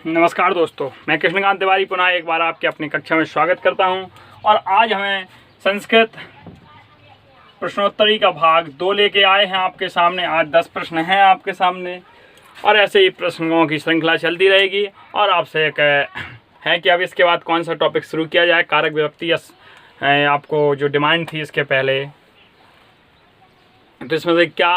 नमस्कार दोस्तों, मैं कृष्णकांत तिवारी पुनः एक बार आपके अपनी कक्षा में स्वागत करता हूं। और आज हमें संस्कृत प्रश्नोत्तरी का भाग 2 लेके आए हैं आपके सामने। आज 10 प्रश्न हैं आपके सामने और ऐसे ही प्रश्नों की श्रृंखला चलती रहेगी। और आपसे एक है कि अब इसके बाद कौन सा टॉपिक शुरू किया जाए, कारक विभक्ति या आपको जो डिमांड थी इसके पहले, तो इसमें से क्या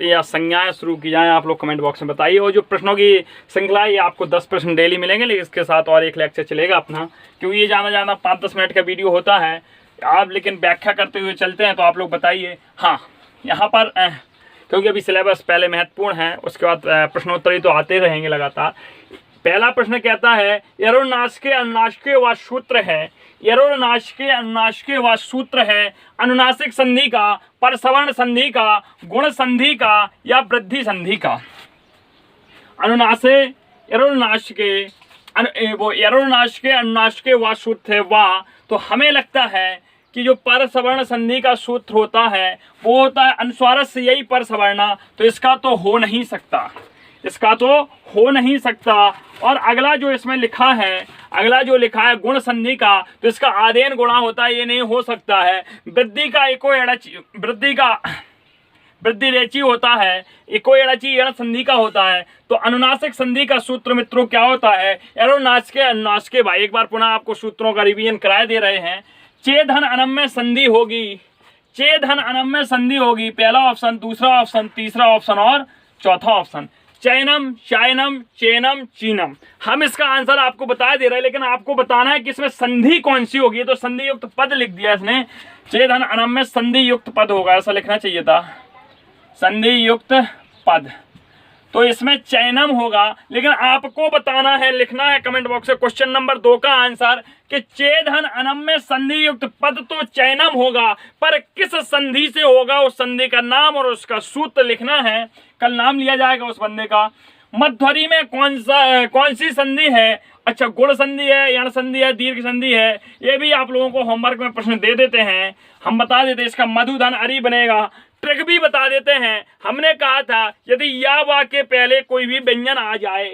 या संज्ञाएं शुरू की जाएं, आप लोग कमेंट बॉक्स में बताइए। और जो प्रश्नों की श्रृंखला है ये आपको 10 प्रश्न डेली मिलेंगे, लेकिन इसके साथ और एक लेक्चर चलेगा अपना, क्योंकि ये जाना 5-10 मिनट का वीडियो होता है। आप लेकिन व्याख्या करते हुए चलते हैं, तो आप लोग बताइए। हाँ, यहाँ पर क्योंकि अभी सिलेबस पहले महत्वपूर्ण है, उसके बाद प्रश्नोत्तरी तो आते रहेंगे लगातार। पहला प्रश्न कहता है यरोनासिके अनुनासिके व सूत्र है। यरोनासिके अनुनासिके व सूत्र है अनुनासिक संधि का, परसवर्ण संधि का, गुण संधि का या वृद्धि संधि का। अनुनासे यरोनासिके वो यरोनासिके अनुनासिके व सूत्र है वा, तो हमें लगता है कि जो परसवर्ण संधि का सूत्र होता है वो होता है अनुस्वारस्य यही परसवर्णा, तो इसका तो हो नहीं सकता, इसका तो हो नहीं सकता। और अगला जो इसमें लिखा है, अगला जो लिखा है गुण संधि का, तो इसका आदेन गुणा होता है, ये नहीं हो सकता है। वृद्धि का एको एड़ची, वृद्धि का वृद्धि रेची होता है, एको एड़ची एड़ संधि का होता है। तो अनुनासिक संधि का सूत्र मित्रों क्या होता है, एरोनासिके अनुनासिके। भाई एक बार पुनः आपको सूत्रों का रिवीजन कराए दे रहे हैं। चेधन अनम्य संधि होगी, चेधन अनम्य संधि होगी, पहला ऑप्शन, दूसरा ऑप्शन, तीसरा ऑप्शन और चौथा ऑप्शन। चैनम, शायनम, चैनम, चीनम। हम इसका आंसर आपको बता दे रहे हैं, लेकिन आपको बताना है कि इसमें संधि कौन सी होगी। तो संधि युक्त पद लिख दिया इसने, चेधन अनम्य संधि युक्त पद होगा, ऐसा लिखना चाहिए था, संधि युक्त पद। तो इसमें चैनम होगा, लेकिन आपको बताना है, लिखना है कमेंट बॉक्स में क्वेश्चन नंबर 2 का आंसर कि चेधन अनम्य संधि युक्त पद तो चैनम होगा, पर किस संधि से होगा, उस संधि का नाम और उसका सूत्र लिखना है। कल नाम लिया जाएगा उस बंदे का। मध्वरी में कौन सी संधि है? अच्छा, गुण संधि है, यण संधि है, दीर्घ संधि है। ये भी आप लोगों को होमवर्क में प्रश्न दे देते हैं, हम बता देते हैं। इसका मधुधन अरि बनेगा। ट्रिक भी बता देते हैं। हमने कहा था यदि या वा के पहले कोई भी व्यंजन आ जाए,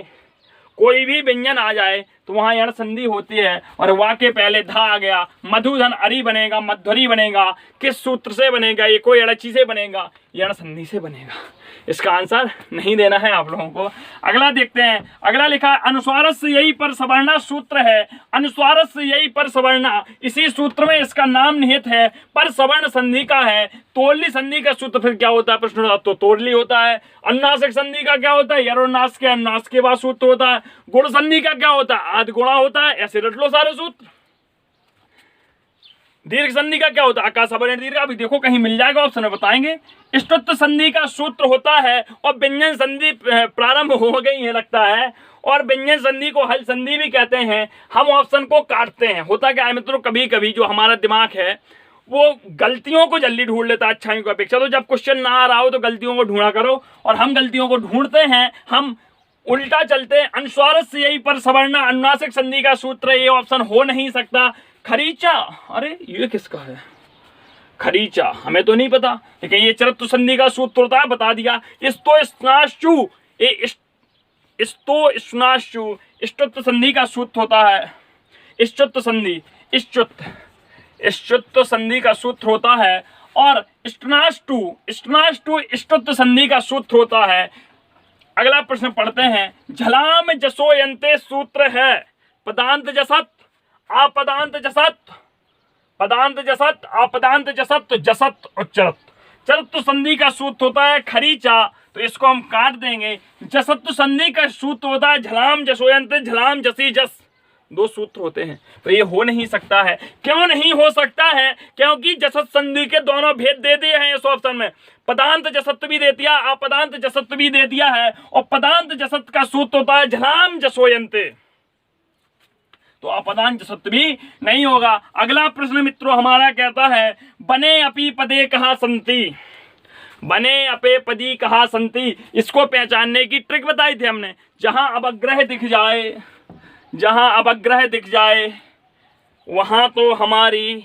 कोई भी व्यंजन आ जाए, तो वहाँ यण संधि होती है, और वा के पहले धा आ गया, मधुधन अरि बनेगा, मध्वरी बनेगा। किस सूत्र से बनेगा? ये कोई एड़ची से बनेगा, यण संधि से बनेगा। इसका आंसर नहीं देना है आप लोगों को। अगला देखते हैं। अगला लिखा है अनुस्वारस्य यही परसवर्णा सूत्र है। अनुस्वारस्य यही परसवर्णा, इसी सूत्र में इसका नाम निहित है, परसवर्ण संधि का है। तोरली संधि का सूत्र फिर क्या होता है? प्रश्न तो तोरली होता है। अनुनासिक संधि का क्या होता है? यरोनासिके अनुनासिके वा सूत्र होता है। गुण संधि का क्या होता है? आदि गुणा होता है। ऐसे रट लो सारे सूत्र। दीर्घ संधि का क्या होता है? आकाशवर्ण दीर्घ। अभी देखो कहीं मिल जाएगा ऑप्शन में बताएंगे। स्तुत्व संधि का सूत्र होता है, और व्यंजन संधि प्रारंभ हो गई है लगता है, और व्यंजन संधि को हल संधि भी कहते हैं। हम ऑप्शन को काटते हैं। होता क्या है मित्रों, कभी कभी जो हमारा दिमाग है वो गलतियों को जल्दी ढूंढ लेता है अच्छाइयों की अपेक्षा। तो जब क्वेश्चन ना आ रहा हो तो गलतियों को ढूंढा करो, और हम गलतियों को ढूंढते हैं, हम उल्टा चलते हैं। अनुस्वारस्य यही परसवर्णा, अनुनासिक संधि का सूत्र, ये ऑप्शन हो नहीं सकता। खरीचा, अरे ये किसका है? खरीचा हमें तो नहीं पता, लेकिन ये चरत्व संधि का सूत्र होता है, बता दिया। इस्तो स्नाश्चु, ये इस्तो स्नाश्चु इष्टुत्व संधि का सूत्र होता है। इष्टुत्व संधि, इष्टुत्व संधि का सूत्र होता है। और स्नाष्टु इष्टुत्व संधि का सूत्र होता है। अगला प्रश्न पढ़ते हैं। झलाम जसोयंते सूत्र है। पदांत जसत, अपदांत जसत, पदांत जसत, अपदांत जसत, जसत और चरत। चरत्व संधि का सूत्र होता है खरीचा, तो इसको हम काट देंगे। जसत्व संधि का सूत्र होता है झलाम जसोयंत, झलाम जसी जस। 2 सूत्र होते हैं, तो ये हो नहीं सकता है। क्यों नहीं हो सकता है? क्योंकि जसत संधि के दोनों भेद दे दिए हैं इस ऑप्शन में। पदांत जसत्व भी दे दिया, अपदांत जसत्व भी दे दिया है, और पदांत जसत का सूत्र होता है झलाम जसोयंते, तो अपदांत जसत्व भी नहीं होगा। अगला प्रश्न मित्रों हमारा कहता है बने अपि पदे कहा संति। बने अपे पदी कहा संति, इसको पहचानने की ट्रिक बताई थी हमने। जहां अवग्रह दिख जाए, जहां अवग्रह दिख जाए, वहां तो हमारी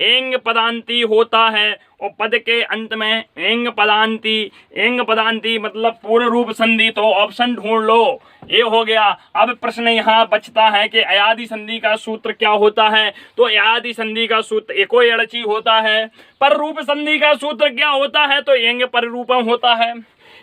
एंग पदांती होता है और पद के अंत में एंग पदांती मतलब पूर्ण रूप संधि। तो ऑप्शन ढूंढ लो, ये हो गया। अब प्रश्न यहाँ बचता है कि अयादि संधि का सूत्र क्या होता है। तो अयादि संधि का सूत्र एको एड़ची होता है। पर रूप संधि का सूत्र क्या होता है, तो एंग परिरूपम होता है।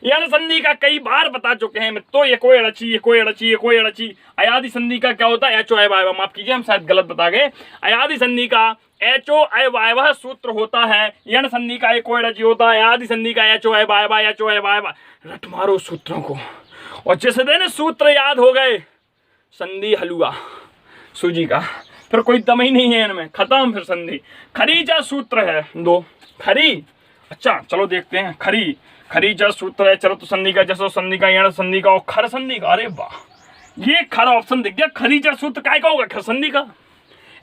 यण संधि का कई बार बता चुके हैं तो एको एड़ची। अयादि संधि का क्या होता है, एचो अयवायवा, माफ कीजिए हम शायद गलत बता गए। अयादि संधि का एचो अयवायवा सूत्र होता है, यण संधि का एको एड़ची होता है, अयादि संधि का एचो अयवायवा। रट मारो सूत्रों को, और जिस दिन सूत्र याद हो गए संधि हलवा सूजी का, फिर कोई दम ही नहीं है इनमें, खत्म फिर संधि। खरीचा सूत्र है 2 खरी। अच्छा चलो देखते हैं। खरीचा सूत्र है चरतु संधि का, जसो संधि का, यण संधि का और खर संधि का। अरे वाह, ये खर ऑप्शन दिख गया। खरीचा सूत्र काय का होगा, खर संधि का।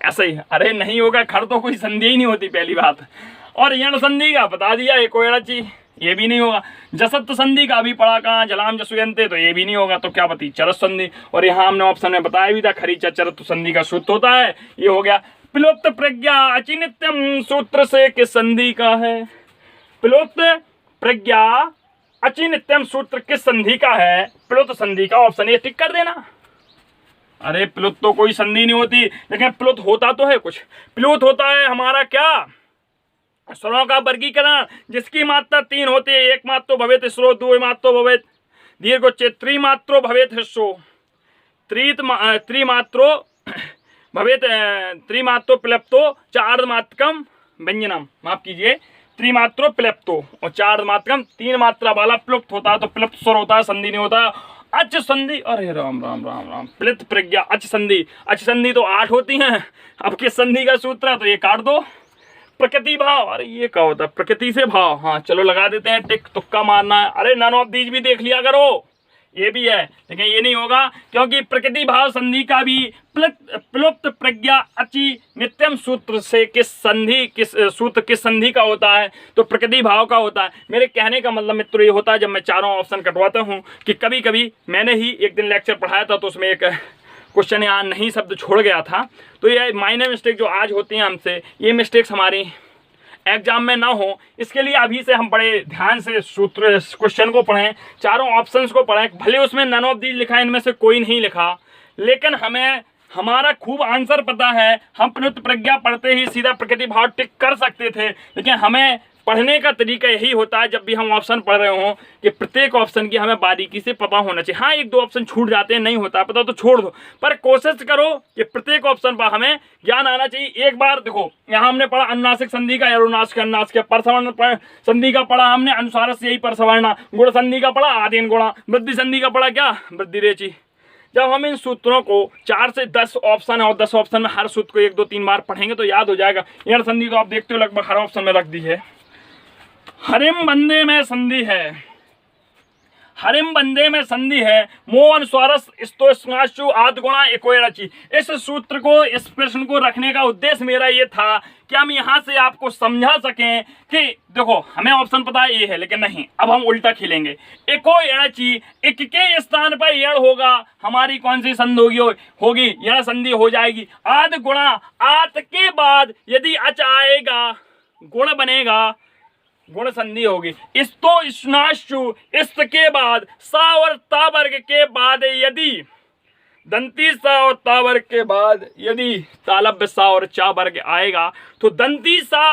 ऐसा ही, अरे नहीं होगा, खर तो कोई संधि ही नहीं होती पहली बात। और यण संधि का बता दिया, एको एड़ची, ये भी नहीं होगा। जसत्व संधि का भी पढ़ा कहाँ, जलाम जसुयंते, तो ये भी नहीं होगा। तो क्या बती, चरत संधि। और यहाँ हमने ऑप्शन में बताया भी था, खरीचा चरतु संधि का सूत्र होता है, ये हो गया। प्लोप्त प्रज्ञा अचिनित्यम सूत्र से किस संधि का है। प्लोप्त प्रज्ञा अचिनित्यम सूत्र किस संधि का है, प्लुत संधि का। ऑप्शन ये टिक कर देना। अरे प्लुत तो कोई संधि नहीं होती, लेकिन प्लुत होता तो है कुछ। प्लुत होता है हमारा क्या, स्वरों का वर्गीकरण, जिसकी मात्रा 3 होती है। एक मात्रो भवेत स्रो, 2 मात्रो भवेत दीर्घोच्चेद, त्रिमात्रो भवेत ह्रस्वो, त्रिमात्रो भवेत त्रिमात्रो प्लप्तो, 4 मात्रकम व्यंजनम, माफ कीजिए त्रिमात्रो प्लप्तो, और 4 मात्रकम 3 मात्रा वाला प्लुप्त होता है। तो प्लुप्त स्वर होता है, संधि नहीं होता। अच संधि, अरे राम राम राम राम, प्लित प्रज्ञा अच संधि तो 8 होती हैं। अब किस संधि का सूत्र है, तो ये काट दो। प्रकृति भाव, अरे ये क्या होता है, प्रकृति से भाव। हाँ चलो लगा देते हैं टिक, तुक्का मारना है। अरे नन ऑफ दीज भी देख लिया करो, ये भी है, लेकिन ये नहीं होगा, क्योंकि प्रकृति भाव संधि का भी प्लुप्त प्रज्ञा अचि नित्यम सूत्र से किस संधि का होता है, तो प्रकृति भाव का होता है। मेरे कहने का मतलब मित्रों ये होता है, जब मैं चारों ऑप्शन कटवाता हूँ, कि कभी कभी मैंने ही एक दिन लेक्चर पढ़ाया था, तो उसमें एक क्वेश्चन यहाँ नहीं शब्द छोड़ गया था। तो ये माइनर मिस्टेक जो आज होती हैं हमसे, ये मिस्टेक्स हमारी एग्जाम में ना हो, इसके लिए अभी से हम बड़े ध्यान से सूत्र क्वेश्चन को पढ़ें, चारों ऑप्शंस को पढ़ें। भले उसमें नन ऑफ दीज लिखा है, इनमें से कोई नहीं लिखा, लेकिन हमें हमारा खूब आंसर पता है। हम प्लुत प्रज्ञा पढ़ते ही सीधा प्रकृति भाव टिक कर सकते थे, लेकिन हमें पढ़ने का तरीका यही होता है, जब भी हम ऑप्शन पढ़ रहे हों, कि प्रत्येक ऑप्शन की हमें बारीकी से पता होना चाहिए। हाँ 1-2 ऑप्शन छूट जाते हैं, नहीं होता पता तो छोड़ दो, पर कोशिश करो कि प्रत्येक ऑप्शन पर हमें ज्ञान आना चाहिए। एक बार देखो, यहाँ हमने पढ़ा अनुनासिक संधि का, अनुनासिक अनुनासिक, परसवर्ण संधि का पढ़ा हमने, अनुसार से यही परसवर्ण, गुण संधि का पढ़ा आदीन गुणा, वृद्धि संधि का पढ़ा क्या, वृद्धि रेची। जब हम इन सूत्रों को 4 से 10 ऑप्शन है, और 10 ऑप्शन में हर सूत्र को 1-2-3 बार पढ़ेंगे तो याद हो जाएगा। यण संधि तो आप देखते हो लगभग हर ऑप्शन में रख दी है। हरिम बंदे में संधि है, हरिम बंदे में संधि है, मो अनुस्वारस स्तोष्णाशु आद गुणा एको एड़ची। इस सूत्र को, इस प्रश्न को रखने का उद्देश्य मेरा ये था कि हम यहाँ से आपको समझा सकें कि देखो हमें ऑप्शन पता है ये है, लेकिन नहीं, अब हम उल्टा खेलेंगे। एको एड़ची, एक के स्थान पर यण होगा, हमारी कौन सी संधि होगी, यण संधि हो जाएगी। आद गुणा, आत के बाद यदि अच आएगा, गुण बनेगा, गुण संधि होगी। इस्तो स्नाशु, इस्त के बाद सा और ता वर्ग के बाद यदि दंती सा और ता वर्ग के बाद यदि तालब्य सा और चा वर्ग आएगा, तो दंती सा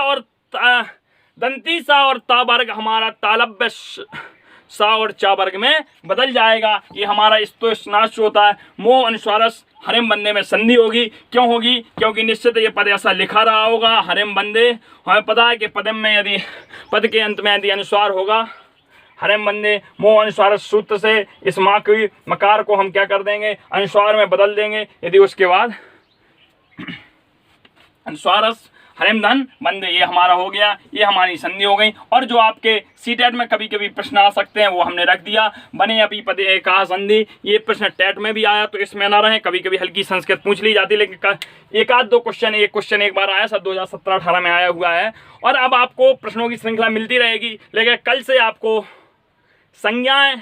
और ता वर्ग हमारा तालब्य सा और चा वर्ग में बदल जाएगा। ये हमारा इस्तो स्नाश होता है। मोह अनुस्वारस हरिम बंदे में संधि होगी। क्यों होगी, क्योंकि निश्चित ये पद ऐसा लिखा रहा होगा, हरिम बंदे। हमें पता है कि पदम में यदि पद के अंत में यदि अनुस्वार होगा, हरिम बंदे मोह अनुस्वार सूत्र से इस माँ की मकार को हम क्या कर देंगे, अनुस्वार में बदल देंगे। यदि उसके बाद अनुस्वारस हरिम धन बंदे, ये हमारा हो गया, ये हमारी संधि हो गई। और जो आपके सीटेट में कभी कभी प्रश्न आ सकते हैं वो हमने रख दिया। बने अभी पदे कहा संधि, ये प्रश्न टेट में भी आया, तो इसमें ना रहे। कभी कभी हल्की संस्कृत पूछ ली जाती, लेकिन 1-2 क्वेश्चन, एक क्वेश्चन एक बार आया, सब 2017-18 में आया हुआ है। और अब आपको प्रश्नों की श्रृंखला मिलती रहेगी, लेकिन कल से आपको संज्ञाएं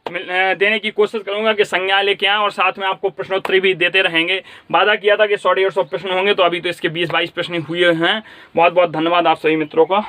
देने की कोशिश करूंगा कि संज्ञा लेके आएँ, और साथ में आपको प्रश्नोत्तरी भी देते रहेंगे। वादा किया था कि 100-150 प्रश्न होंगे, तो अभी तो इसके 20-22 प्रश्न हुए हैं। बहुत बहुत धन्यवाद आप सभी मित्रों का।